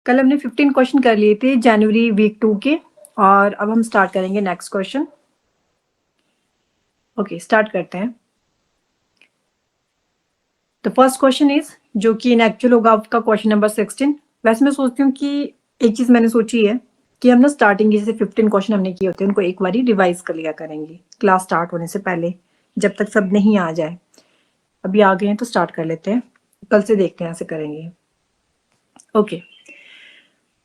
कल हमने 15 क्वेश्चन कर लिए थे जनवरी वीक 2 के, और अब हम स्टार्ट करेंगे नेक्स्ट क्वेश्चन। ओके, स्टार्ट करते हैं। तो फर्स्ट क्वेश्चन इज, जो कि इन एक्चुअल होगा आपका क्वेश्चन नंबर 16। वैसे मैं सोचती हूँ कि एक चीज मैंने सोची है कि हम ना स्टार्टिंग जैसे 15 क्वेश्चन हमने किए होते हैं उनको एक बार रिवाइज कर लिया करेंगे क्लास स्टार्ट होने से पहले, जब तक सब नहीं आ जाए। अभी आ गए हैं तो स्टार्ट कर लेते हैं, कल से देखते हैं ऐसे करेंगे। Okay,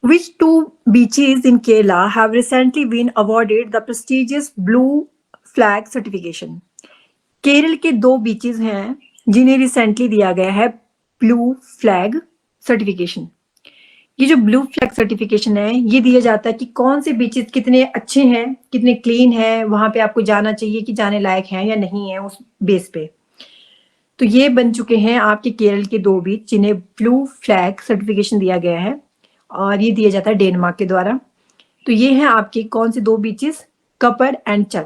Which two beaches in Kerala have recently been awarded the prestigious Blue Flag certification? Kerala के दो बीचेस हैं जिन्हें रिसेंटली दिया गया है ब्लू फ्लैग सर्टिफिकेशन। ये जो ब्लू फ्लैग सर्टिफिकेशन है ये दिया जाता है कि कौन से बीचेस कितने अच्छे हैं, कितने क्लीन है, वहां पे आपको जाना चाहिए कि जाने लायक हैं या नहीं है, उस बेस पे। तो ये बन चुके हैं आपके केरल के दो बीच जिन्हें ब्लू फ्लैग सर्टिफिकेशन दिया गया है, और ये दिया जाता है डेनमार्क के द्वारा। तो ये हैं आपके कौन से दो बीचेस, कपड़ एंड चल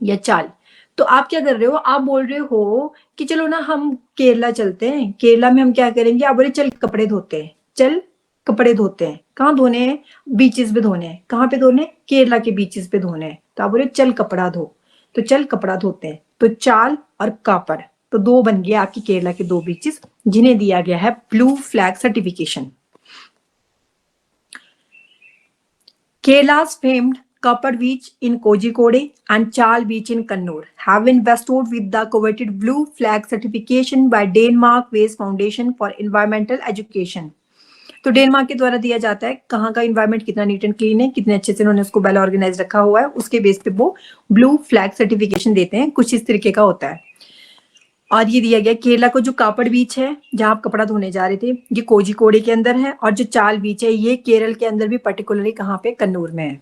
या चाल। तो आप क्या कर रहे हो, आप बोल रहे हो कि चलो ना हम केरला चलते हैं, केरला में हम क्या करेंगे, आप बोले चल कपड़े धोते हैं, चल कपड़े धोते हैं। कहाँ धोने हैं, बीचेस पे धोने हैं। कहाँ पे धोने, केरला के बीचेस पे धोने हैं। तो आप बोले चल कपड़ा धो, तो चल कपड़ा धोते हैं। तो चाल और कापड़, तो दो बन गया आपकी केरला के दो बीचेस जिन्हें दिया गया है blue flag certification. Kerala's famed Kapad Beach in Kozhikode and Chal Beach in Kannur have been bestowed with the coveted Blue Flag certification by Denmark Waste Foundation for Environmental Education. तो Denmark के द्वारा दिया जाता है कहाँ का environment कितना neat and clean है, कितने अच्छे से उन्होंने उसको वेल ऑर्गेनाइज रखा हुआ है, उसके बेस पे वो ब्लू फ्लैग सर्टिफिकेशन देते हैं। कुछ इस तरीके का होता है। और ये दिया गया केरला को जो कापड़ बीच है जहां आप कपड़ा धोने जा रहे थे, ये कोझिकोडे के अंदर है, और जो चाल बीच है ये केरल के अंदर भी पर्टिकुलरली कहाँ पे, कन्नूर में है।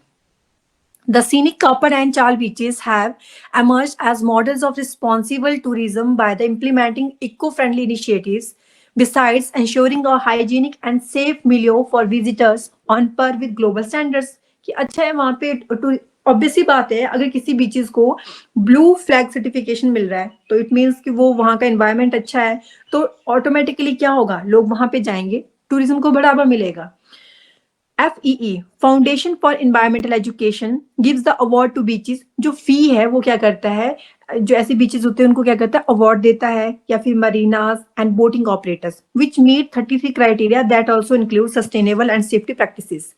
The scenic Kapad and Chal beaches have emerged as models of responsible tourism by the implementing eco-friendly initiatives, besides ensuring a hygienic and safe milieu for visitors on par with global standards. कि अच्छा है वहां पे, obvious सी बात है, अगर किसी beaches को ब्लू फ्लैग सर्टिफिकेशन मिल रहा है तो इट मीन्स कि वो वहां का एनवायरनमेंट अच्छा है, तो ऑटोमेटिकली क्या होगा, लोग वहां पे जाएंगे, टूरिज्म को बढ़ावा मिलेगा। FEE foundation for environmental education gives the award to beaches. जो फी है वो क्या करता है, जो ऐसे बीचेस होते हैं उनको क्या करता है, अवार्ड देता है, या फिर marinas and boating operators which meet 33 criteria that also include sustainable and safety practices.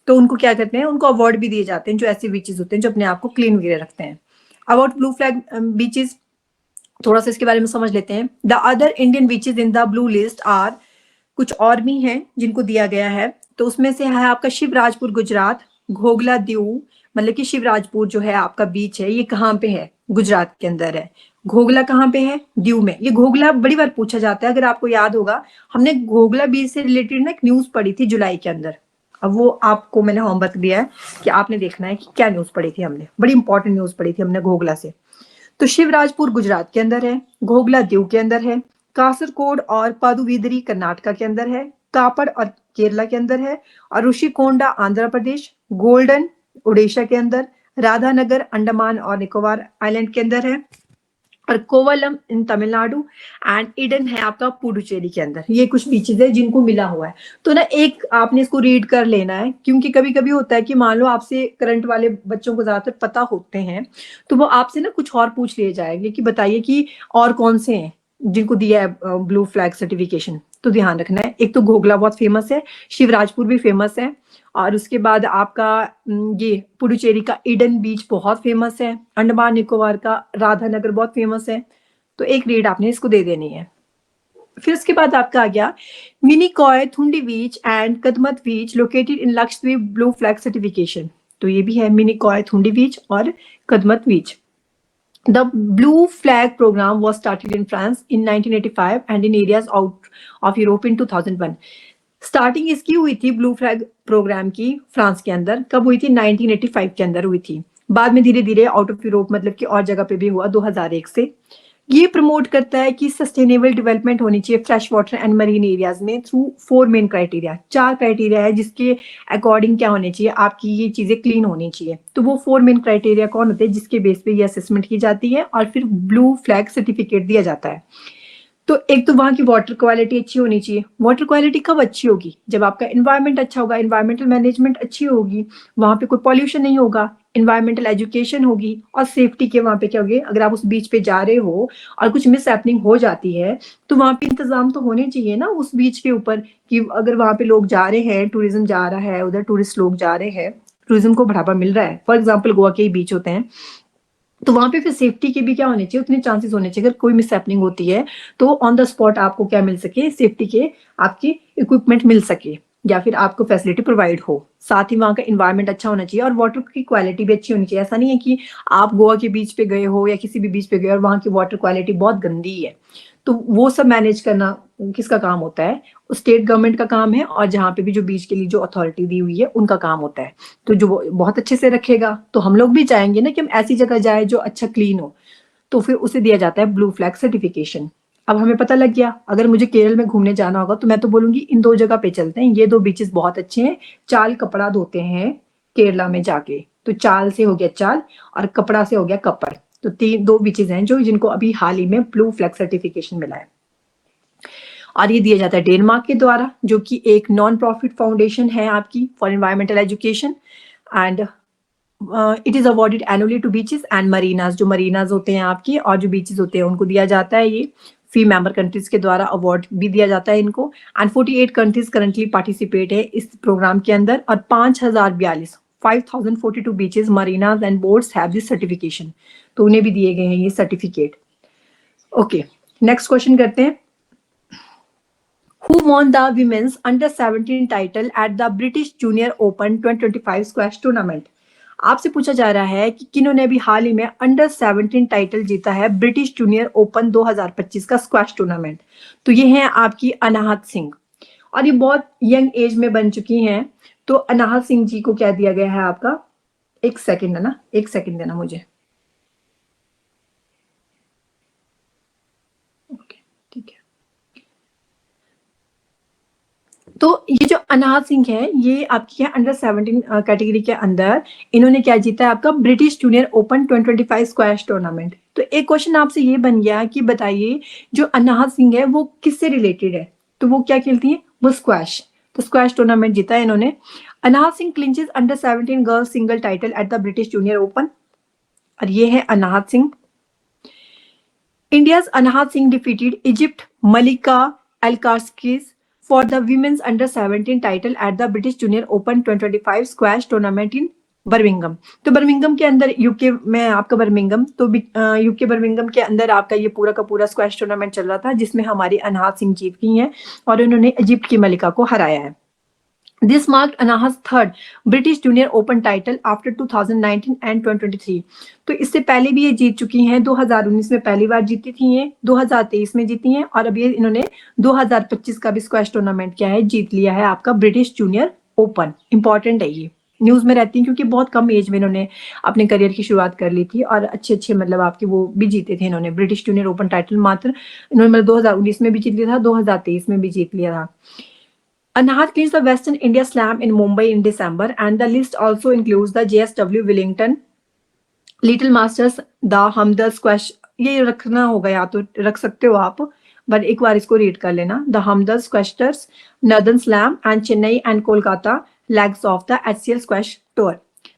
तो उनको क्या करते हैं, उनको अवार्ड भी दिए जाते हैं जो ऐसे बीचेस होते हैं जो अपने आप को क्लीन वगैरह रखते हैं। अबाउट ब्लू फ्लैग बीचेस, थोड़ा सा इसके बारे में समझ लेते हैं। The other Indian beaches in the blue list are, कुछ और भी हैं जिनको दिया गया है, तो उसमें से है आपका शिवराजपुर गुजरात, घोगला दीव, मतलब कि शिवराजपुर जो है आपका बीच है ये कहाँ पे है, गुजरात के अंदर है। घोगला कहाँ पे है, दीव में। ये घोगला बड़ी बार पूछा जाता है, अगर आपको याद होगा हमने घोगला बीच से रिलेटेड ना एक न्यूज पढ़ी थी जुलाई के अंदर। अब वो आपको मैंने होमवर्क दिया है कि आपने देखना है कि क्या न्यूज पढ़ी थी हमने, बड़ी इंपॉर्टेंट न्यूज पढ़ी थी हमने घोगला से। तो शिवराजपुर गुजरात के अंदर है, घोगला दीव के अंदर है, कासरकोड और पादुविदरी कर्नाटका के अंदर है, कापड़ और केरला के अंदर है, और ऋषिकोंडा आंध्र प्रदेश, गोल्डन उड़ीसा के अंदर, राधानगर अंडमान और निकोबार आइलैंड के अंदर है, और कोवलम इन तमिलनाडु, एंड ईडन है आपका पुडुचेरी के अंदर। ये कुछ बीचेस है जिनको मिला हुआ है। तो ना एक आपने इसको रीड कर लेना है, क्योंकि कभी कभी होता है कि मान लो आपसे करंट वाले बच्चों को ज्यादातर पता होते हैं तो वो आपसे ना कुछ और पूछ लिए जाएंगे कि बताइए कि और कौन से हैं जिनको दिया है ब्लू फ्लैग सर्टिफिकेशन। तो ध्यान रखना है, एक तो घोगला बहुत फेमस है, शिवराजपुर भी फेमस है, और उसके बाद आपका ये पुडुचेरी का ईडन बीच बहुत फेमस है, अंडमान निकोबार का राधानगर बहुत फेमस है। तो एक रीड आपने इसको दे देनी है। फिर उसके बाद आपका आ गया Minicoy Thundi beach and Kadmat beach located in Lakshadweep blue flag certification. तो ये भी है मिनिकॉय थुंडी बीच और Kadmat beach. The Blue Flag program was started in France in 1985 and in areas out of Europe in 2001. Starting इसकी हुई थी ब्लू फ्लैग प्रोग्राम की फ्रांस के अंदर, कब हुई थी, 1985 के अंदर हुई थी। बाद में धीरे धीरे आउट ऑफ यूरोप मतलब कि और जगह पे भी हुआ 2001 से। ये प्रमोट करता है कि सस्टेनेबल डेवलपमेंट होनी चाहिए fresh water and marine areas में थ्रू 4 मेन क्राइटेरिया। 4 क्राइटेरिया है जिसके अकॉर्डिंग क्या होने चाहिए, आपकी ये चीजें क्लीन होनी चाहिए। तो वो 4 मेन क्राइटेरिया कौन होते हैं, जिसके बेस पे ये असेसमेंट की जाती है और फिर ब्लू फ्लैग सर्टिफिकेट दिया जाता है। तो एक तो वहाँ की वाटर क्वालिटी अच्छी होनी चाहिए। वाटर क्वालिटी कब अच्छी होगी? जब आपका एनवायरनमेंट अच्छा होगा, एनवायरमेंटल मैनेजमेंट अच्छी होगी, वहाँ पे कोई पॉल्यूशन नहीं होगा, एनवायरमेंटल एजुकेशन होगी और सेफ्टी के वहाँ पे क्या होगी, अगर आप उस बीच पे जा रहे हो और कुछ मिस हैपनिंग हो जाती है तो वहाँ पे इंतजाम तो होने चाहिए ना उस बीच के ऊपर, कि अगर वहाँ पे लोग जा रहे हैं, टूरिज्म जा रहा है, उधर टूरिस्ट लोग जा रहे हैं, टूरिज्म को बढ़ावा मिल रहा है, फॉर एग्जाम्पल गोवा के ही बीच होते हैं, तो वहां पे फिर सेफ्टी के भी क्या होने चाहिए, उतने चांसेस होने चाहिए, अगर कोई मिस हैपनिंग होती है तो ऑन द स्पॉट आपको क्या मिल सके, सेफ्टी के आपकी इक्विपमेंट मिल सके या फिर आपको फैसिलिटी प्रोवाइड हो। साथ ही वहाँ का इन्वायरमेंट अच्छा होना चाहिए और वाटर की क्वालिटी भी अच्छी होनी चाहिए। ऐसा नहीं है कि आप गोवा के बीच पे गए हो या किसी भी बीच पे गए और वहाँ की वाटर क्वालिटी बहुत गंदी है, तो वो सब मैनेज करना किसका काम होता है? स्टेट गवर्नमेंट का काम है, और जहाँ पे भी जो बीच के लिए जो अथॉरिटी दी हुई है उनका काम होता है। तो जो वो बहुत अच्छे से रखेगा तो हम लोग भी चाहेंगे ना कि हम ऐसी जगह जाए जो अच्छा क्लीन हो, तो फिर उसे दिया जाता है ब्लू फ्लैग सर्टिफिकेशन। अब हमें पता लग गया, अगर मुझे केरल में घूमने जाना होगा तो मैं तो बोलूंगी इन दो जगह पे चलते हैं, ये दो बीचेस बहुत अच्छे हैं। चाल कपड़ा धोते हैं केरला में जाके, तो चाल से हो गया चाल और कपड़ा से हो गया कपड़, तो तीन दो बीचेस हैं जो जिनको अभी हाल ही में ब्लू फ्लैग सर्टिफिकेशन मिला है। और ये दिया जाता है डेनमार्क के द्वारा, जो कि एक नॉन प्रॉफिट फाउंडेशन है आपकी for environmental education, and it is awarded annually to beaches and marinas, जो मरीनाज होते हैं आपकी और जो बीचेस होते हैं उनको दिया जाता है ये फी मेंबर कंट्रीज के द्वारा अवार्ड भी दिया जाता है इनको। एंड 48 कंट्रीज करंटली पार्टिसिपेट है इस प्रोग्राम के अंदर, और 5042 beaches, मरीनाज and boards have this certification, तो उन्हें भी दिए गए हैं ये सर्टिफिकेट। ओके, नेक्स्ट क्वेश्चन करते हैं। Who won the women's under-17 title at the British Junior Open 2025 squash tournament? आपसे पूछा जा रहा है कि किन्होंने अभी हाल ही में अंडर 17 टाइटल जीता है ब्रिटिश जूनियर ओपन 2025 का स्क्वैश टूर्नामेंट। तो ये हैं आपकी अनाहत सिंह, और ये बहुत यंग एज में बन चुकी हैं। तो अनाहत सिंह जी को क्या दिया गया है आपका, एक सेकंड है ना, एक सेकंड देना मुझे। ओके, ठीक है। तो ये जो अनाहत सिंह है ये आपकी है अंडर 17 कैटेगरी के अंदर, इन्होंने क्या जीता है आपका British junior open 2025 squash tournament. तो एक क्वेश्चन आपसे ये बन गया कि बताइए जो अनाहत सिंह है वो किससे रिलेटेड है? तो वो क्या खेलती है? वो स्क्वैश, तो स्क्वैश टूर्नामेंट जीता है इन्होंने। Anahat Singh clinches under 17 girls single title at the British junior open, और ये है Anahat Singh. India's Anahat Singh defeated Egypt Malika Alkazkiz for the women's under-17 title at the British Junior Open 2025 squash tournament in Birmingham. तो Birmingham के अंदर UK में आपका Birmingham, तो UK Birmingham के अंदर आपका ये पूरा का पूरा स्क्वैश टूर्नामेंट चल रहा था जिसमें हमारी अनाहत सिंह जीत गई हैं और उन्होंने इजिप्ट की मलिका को हराया है। This marked Anahat's third British Junior Open title after 2019 and 2023. तो इससे पहले भी ये जीत चुकी हैं, 2019 में पहली बार जीती थी ये, 2023 में जीती हैं और अभी इन्होंने 2025 का भी स्क्वैश टूर्नामेंट क्या है जीत लिया है आपका ब्रिटिश जूनियर ओपन। इंपॉर्टेंट है ये, न्यूज में रहती है क्योंकि बहुत कम एज में इन्होंने अपने करियर की शुरुआत कर ली थी और अच्छे अच्छे मतलब आपके वो भी जीते थे इन्होंने ब्रिटिश जूनियर ओपन टाइटल। मात्र इन्होंने मतलब 2019 में भी जीत लिया था, 2023 में भी जीत लिया था। Anahat cleans the Western India Slam in Mumbai in December, and the list also includes the JSW Wellington, Little Masters, the Hamdard Squash। ये रखना होगा या तो रख सकते हो आप, बट एक बार इसको रीड कर लेना। The Hamdard squashers, northern slam and Chennai and Kolkata legs of the HCL squash tour.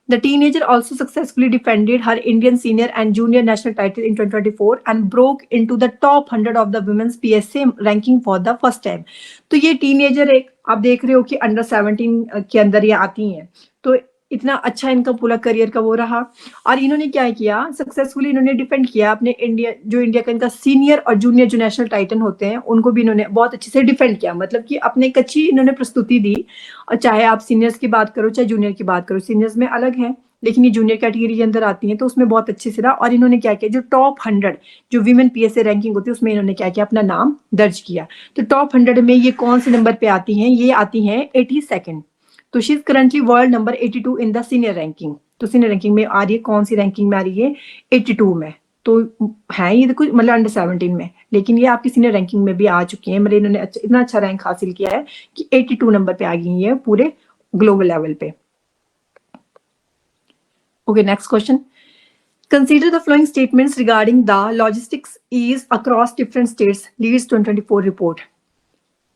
The teenager also successfully defended her Indian senior and junior national title in 2024 and broke into the top 100 of the women's PSA ranking for the first time. तो ये teenager एक आप देख रहे हो कि under 17 के अंदर ये आती हैं, तो इतना अच्छा इनका पूरा करियर का वो रहा और इन्होंने क्या किया, सक्सेसफुली इन्होंने डिफेंड किया अपने इंडिया का इनका सीनियर और जूनियर जो नेशनल टाइटन होते हैं उनको भी इन्होंने बहुत अच्छे से डिफेंड किया, मतलब कि अपने एक अच्छी इन्होंने प्रस्तुति दी। और चाहे आप सीनियर्स की बात करो चाहे जूनियर की बात करो, सीनियर्स में अलग है लेकिन ये जूनियर कैटेगरी के अंदर आती हैं तो उसमें बहुत अच्छे से रहा। और इन्होंने क्या किया, जो टॉप 100 जो वीमेन पीएसए रैंकिंग होती है उसमें इन्होंने क्या किया, अपना नाम दर्ज किया। तो टॉप 100 में ये कौन से नंबर पे आती हैं, ये आती हैं 82nd। तो she is currently world number 82 in the senior ranking. तो सीनियर रैंकिंग में आ रही है, कौन सी रैंकिंग में आ रही है, 82 में। तो है ये कुछ मतलब अंडर 17 में, लेकिन ये आपकी सीनियर रैंकिंग में भी आ चुकी है, मतलब इन्होंने इतना अच्छा रैंक हासिल किया है कि 82 नंबर पे आ गई है पूरे ग्लोबल लेवल पे। Okay, next question. Consider the following statements regarding the logistics ease across different states. Leads 2024 report.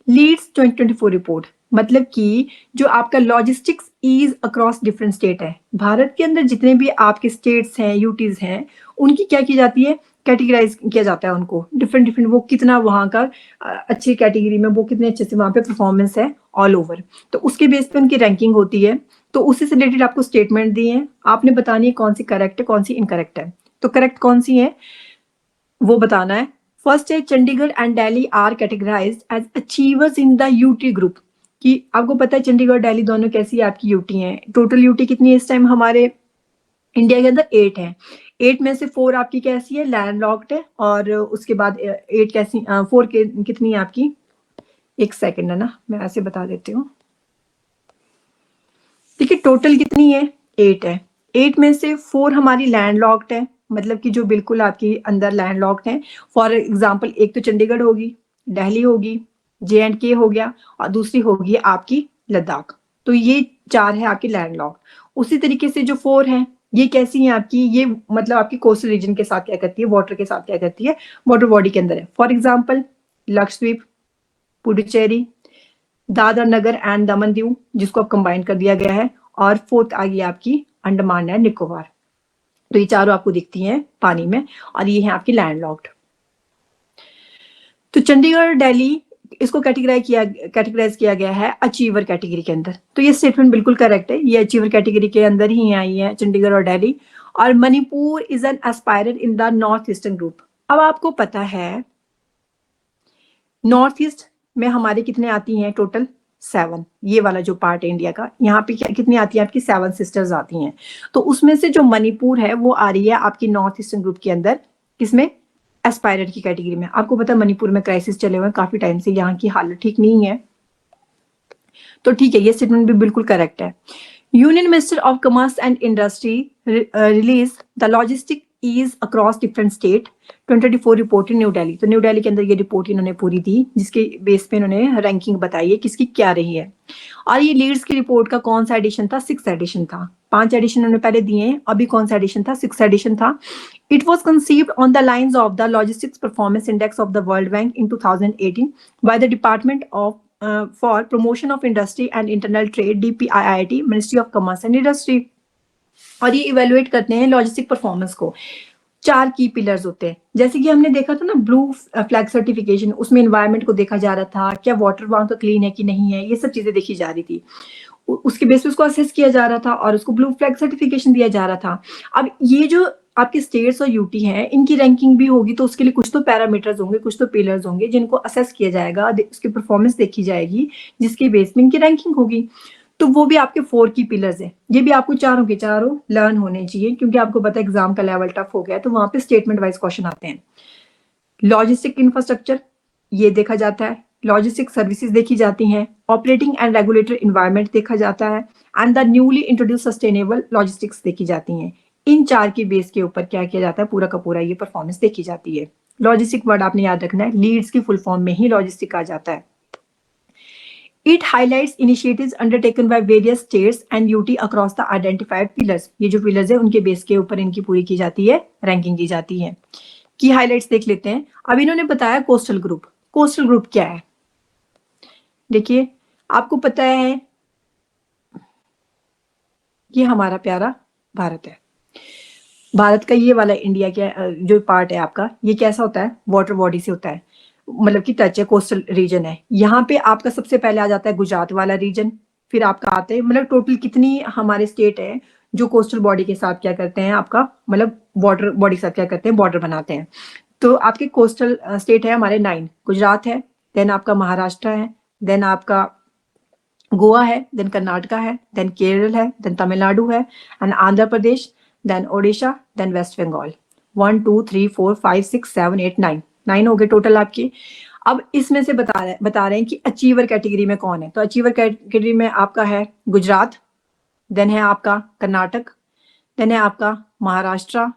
Leads 2024 report मतलब कि जो आपका logistics ease across different state है, भारत के अंदर जितने भी आपके स्टेट्स हैं, यूटीज हैं, उनकी क्या की जाती है, कैटेगराइज किया जाता है उनको डिफरेंट डिफरेंट, वो कितना वहाँ का अच्छी कैटेगरी में, वो कितने अच्छे से वहाँ पे परफॉर्मेंस है ऑल ओवर, तो उसके बेस पे उनकी रैंकिंग होती है। तो उसी से रिलेटेड आपको स्टेटमेंट दिए हैं, आपने बतानी है कौन सी करेक्ट है कौन सी इनकरेक्ट है। तो करेक्ट कौन सी है वो बताना है। फर्स्ट है Chandigarh and Delhi are categorised as achievers in the UT group, कि आपको पता है चंडीगढ़ दिल्ली दोनों कैसी आपकी यूटी हैं। टोटल यूटी कितनी है इस टाइम हमारे इंडिया के अंदर? 8 है। 8 में से 4 आपकी कैसी है, लैंड लॉक्ड है, और उसके बाद 8 कैसी 4 के कितनी है आपकी, एक सेकंड है ना, मैं ऐसे बता देती हूँ। ठीक है, टोटल कितनी है, 8 है। 8 में से 4 हमारी लैंड लॉक्ड है, मतलब कि जो बिल्कुल आपकी अंदर लैंड लॉक्ड है। फॉर एग्जाम्पल एक तो चंडीगढ़ होगी, दिल्ली होगी, JNK हो गया, और दूसरी होगी आपकी लद्दाख। तो ये 4 है आपकी लैंड लॉक्ड। उसी तरीके से जो 4 है ये कैसी है आपकी, ये मतलब आपकी कोस्टल रीजन के साथ क्या करती है, वाटर के साथ क्या करती है, वाटर बॉडी के अंदर है। For example Lakshadweep, Puducherry, Dadar Nagar and Daman Diu, जिसको अब कंबाइन कर दिया गया है, और 4th आ गई आपकी अंडमान एंड निकोबार। तो ये चारों आपको दिखती हैं पानी में, और ये है आपकी लैंडलॉक्ड। तो चंडीगढ़ दिल्ली इसको कैटेगराइज किया गया है अचीवर कैटेगरी के अंदर। तो ये स्टेटमेंट बिल्कुल करेक्ट है, ये अचीवर कैटेगरी के अंदर ही आई है चंडीगढ़ और दिल्ली। और Manipur is an aspirer in the north eastern group. अब आपको पता है नॉर्थ ईस्ट में हमारे कितने आती हैं, टोटल 7। ये वाला जो पार्ट है इंडिया का, यहाँ पे कितनी आती है आपकी, 7 सिस्टर्स आती हैं। तो उसमें से जो मणिपुर है वो आ रही है आपकी नॉर्थ ईस्टर्न ग्रुप के अंदर, किसमें, एस्पायरर की कैटेगरी में। आपको पता है मणिपुर में क्राइसिस चले हुए हैं काफी टाइम से, यहाँ की हालत ठीक नहीं है। तो ठीक है, ये स्टेटमेंट भी बिल्कुल करेक्ट है। Union minister of commerce and industry release the logistic ease across different state 2024 report in New Delhi. तो न्यू दिल्ली के अंदर ये रिपोर्ट इन्होंने पूरी दी, जिसके बेस पे इन्होंने रैंकिंग बताई है किसकी क्या रही है। और ये लीड्स की रिपोर्ट का कौन सा एडिशन था, 6th एडिशन था। 5 एडिशन उन्होंने पहले दिए हैं, अभी कौन सा एडिशन था, 6th एडिशन था। It was conceived on the lines of the logistics performance index of the world bank in 2018 by the department of for promotion of industry and internal trade, DPIIT, ministry of commerce and industry. और ये evaluate करते हैं logistic performance को। 4 की pillars होते हैं, जैसे कि हमने देखा था ना ब्लू फ्लैग सर्टिफिकेशन, उसमें एनवायरनमेंट को देखा जा रहा था, क्या वाटर वहां का क्लीन है कि नहीं है, ये सब चीजें देखी जा रही थी। उसके बेस पे उसको असेस किया जा रहा था और उसको ब्लू फ्लैग सर्टिफिकेशन दिया जा रहा था। अब ये जो आपके स्टेट्स और यूटी हैं, इनकी रैंकिंग भी होगी, तो उसके लिए कुछ तो पैरामीटर्स होंगे, कुछ तो पिलर्स होंगे जिनको असेस किया जाएगा, उसकी परफॉर्मेंस देखी जाएगी, जिसके बेस में इनकी रैंकिंग होगी। तो वो भी आपके 4 की पिलर्स है। ये भी आपको चारों के चारों लर्न होने चाहिए, क्योंकि आपको पता है एग्जाम का लेवल टफ हो गया है, तो वहां पे स्टेटमेंट वाइज क्वेश्चन आते हैं। लॉजिस्टिक इंफ्रास्ट्रक्चर ये देखा जाता है, लॉजिस्टिक सर्विसेज देखी जाती हैं, ऑपरेटिंग एंड रेगुलेटरी एनवायरनमेंट देखा जाता है, and the newly introduce sustainable logistics देखी जाती हैं। इन 4 की बेस के ऊपर क्या किया जाता है, पूरा का पूरा ये परफॉर्मेंस देखी जाती है। लॉजिस्टिक वर्ड आपने याद रखना है, लीड्स की फुल फॉर्म में ही लॉजिस्टिक आ जाता है। It highlights initiatives undertaken by various states and UT across the identified pillars. ये जो पिलर्स है उनके बेस के ऊपर इनकी पूरी की जाती है, रैंकिंग की जाती है। की हाइलाइट्स देख लेते हैं। अब इन्होंने बताया कोस्टल ग्रुप। कोस्टल ग्रुप क्या है, देखिए आपको पता है ये हमारा प्यारा भारत है। भारत का ये वाला इंडिया का जो पार्ट है आपका, ये कैसा होता है, वाटर बॉडी से होता है, मतलब कि टच है, कोस्टल रीजन है। यहाँ पे आपका सबसे पहले आ जाता है गुजरात वाला रीजन, फिर आपका आता है, मतलब टोटल कितनी हमारे स्टेट है जो कोस्टल बॉडी के साथ क्या करते हैं, आपका मतलब वाटर बॉडी के साथ क्या करते हैं, बॉर्डर बनाते हैं। तो आपके कोस्टल स्टेट है हमारे 9, गुजरात है, देन आपका महाराष्ट्र है, देन आपका गोवा है, देन कर्नाटका है, देन केरल है, देन तमिलनाडु है, and Andhra Pradesh, then Odisha, then West Bengal. 1 2 3 4 5 6 7 8 9 हो गए टोटल आपकी। अब इसमें से बता रहे हैं कि अचीवर कैटेगरी में कौन है। तो अचीवर कैटेगरी में आपका है गुजरात, देन है आपका कर्नाटक, देन है आपका महाराष्ट्र,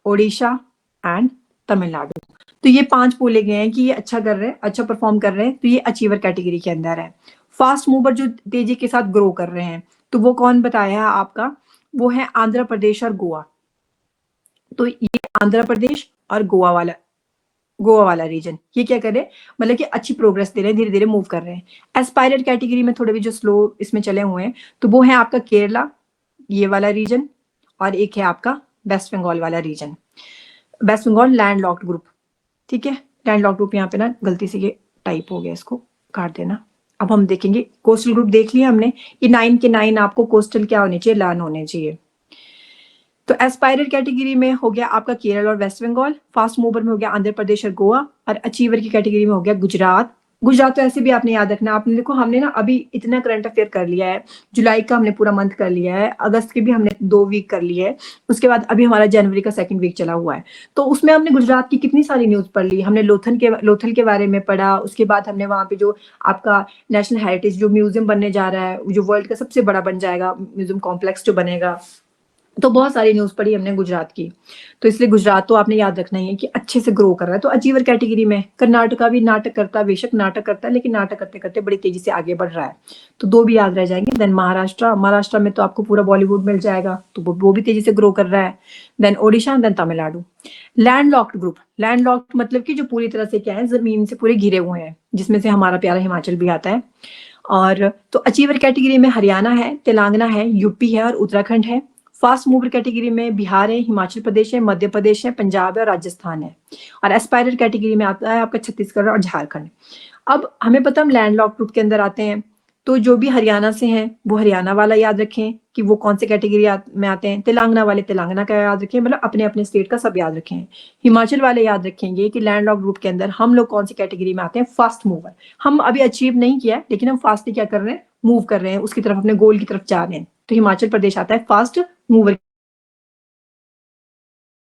ओडिशा एंड तमिलनाडु। तो ये 5 बोले गए हैं कि ये अच्छा कर रहे हैं, अच्छा परफॉर्म कर रहे हैं, तो ये अचीवर कैटेगरी के अंदर है। फास्ट मूवर जो तेजी के साथ ग्रो कर रहे हैं, तो वो कौन बताया है आपका, वो है आंध्र प्रदेश और गोवा। तो ये आंध्र प्रदेश और गोवा वाला रीजन, ये क्या कर रहे हैं, मतलब कि अच्छी प्रोग्रेस दे रहे हैं, धीरे धीरे मूव कर रहे हैं। एस्पायरर कैटेगरी में थोड़े भी जो स्लो इसमें चले हुए हैं, तो वो है आपका केरला, ये वाला रीजन, और एक है आपका वेस्ट बंगाल वाला region. West Bengal land locked group, ठीक है, लैंड लॉक्ड ग्रुप यहाँ पे ना गलती से ये टाइप हो गया, इसको काट देना। अब हम देखेंगे कोस्टल ग्रुप देख लिया हमने, ये 9 के 9 आपको कोस्टल क्या होने चाहिए, लैंड होने चाहिए। तो एस्पायरर कैटेगरी में हो गया आपका केरल और वेस्ट बंगाल, फास्ट मूवर में हो गया आंध्र प्रदेश और गोवा, और अचीवर की कैटेगरी में हो गया गुजरात। गुजरात तो ऐसे भी आपने याद रखना, आपने देखो हमने ना अभी इतना करंट अफेयर कर लिया है, जुलाई का हमने पूरा मंथ कर लिया है, अगस्त के भी हमने 2 वीक कर लिए है, उसके बाद अभी हमारा जनवरी का 2nd वीक चला हुआ है। तो उसमें हमने गुजरात की कितनी सारी न्यूज पढ़ ली, हमने लोथल के बारे में पढ़ा, उसके बाद हमने वहां पे जो आपका नेशनल हेरिटेज जो म्यूजियम बनने जा रहा है, जो वर्ल्ड का सबसे बड़ा बन जाएगा म्यूजियम कॉम्प्लेक्स जो बनेगा, तो बहुत सारी न्यूज पढ़ी हमने गुजरात की। तो इसलिए गुजरात तो आपने याद रखना ही है कि अच्छे से ग्रो कर रहा है। तो अचीवर कैटेगरी में कर्नाटका भी नाटक करता है, बेशक नाटक करता है, लेकिन नाटक करते करते बड़ी तेजी से आगे बढ़ रहा है, तो 2 भी याद रह जाएंगे। देन महाराष्ट्र में तो आपको पूरा बॉलीवुड मिल जाएगा, तो वो भी तेजी से ग्रो कर रहा है। Then Odisha, then Tamil Nadu. Landlocked group, landlocked मतलब कि जो पूरी तरह से क्या है, जमीन से पूरे घिरे हुए हैं, जिसमें से हमारा प्यारा हिमाचल भी आता है। और तो अचीवर कैटेगरी में हरियाणा है, तेलंगाना है, यूपी है और उत्तराखंड है। फास्ट मूवर कैटेगरी में बिहार है, हिमाचल प्रदेश है, मध्य प्रदेश है, पंजाब है और राजस्थान है। और एस्पायरर कैटेगरी में आता है आपका छत्तीसगढ़ और झारखंड। अब हमें पता, हम लैंडलॉक्ड ग्रुप के अंदर आते हैं, तो जो भी हरियाणा से हैं वो हरियाणा वाला याद रखें कि वो कौन से कैटेगरी में आते हैं, तेलंगाना वाले तेलंगाना का याद रखें, मतलब अपने अपने स्टेट का सब याद रखें। हिमाचल वाले याद रखेंगे कि लैंडलॉक्ड ग्रुप के अंदर हम लोग कौन सी कैटेगरी में आते हैं, फास्ट मूवर। हम अभी अचीव नहीं किया है, लेकिन हम फास्टली क्या कर रहे हैं, मूव कर रहे हैं, उसकी तरफ, अपने गोल की तरफ जा रहे हैं। तो हिमाचल प्रदेश आता है फास्ट मूवर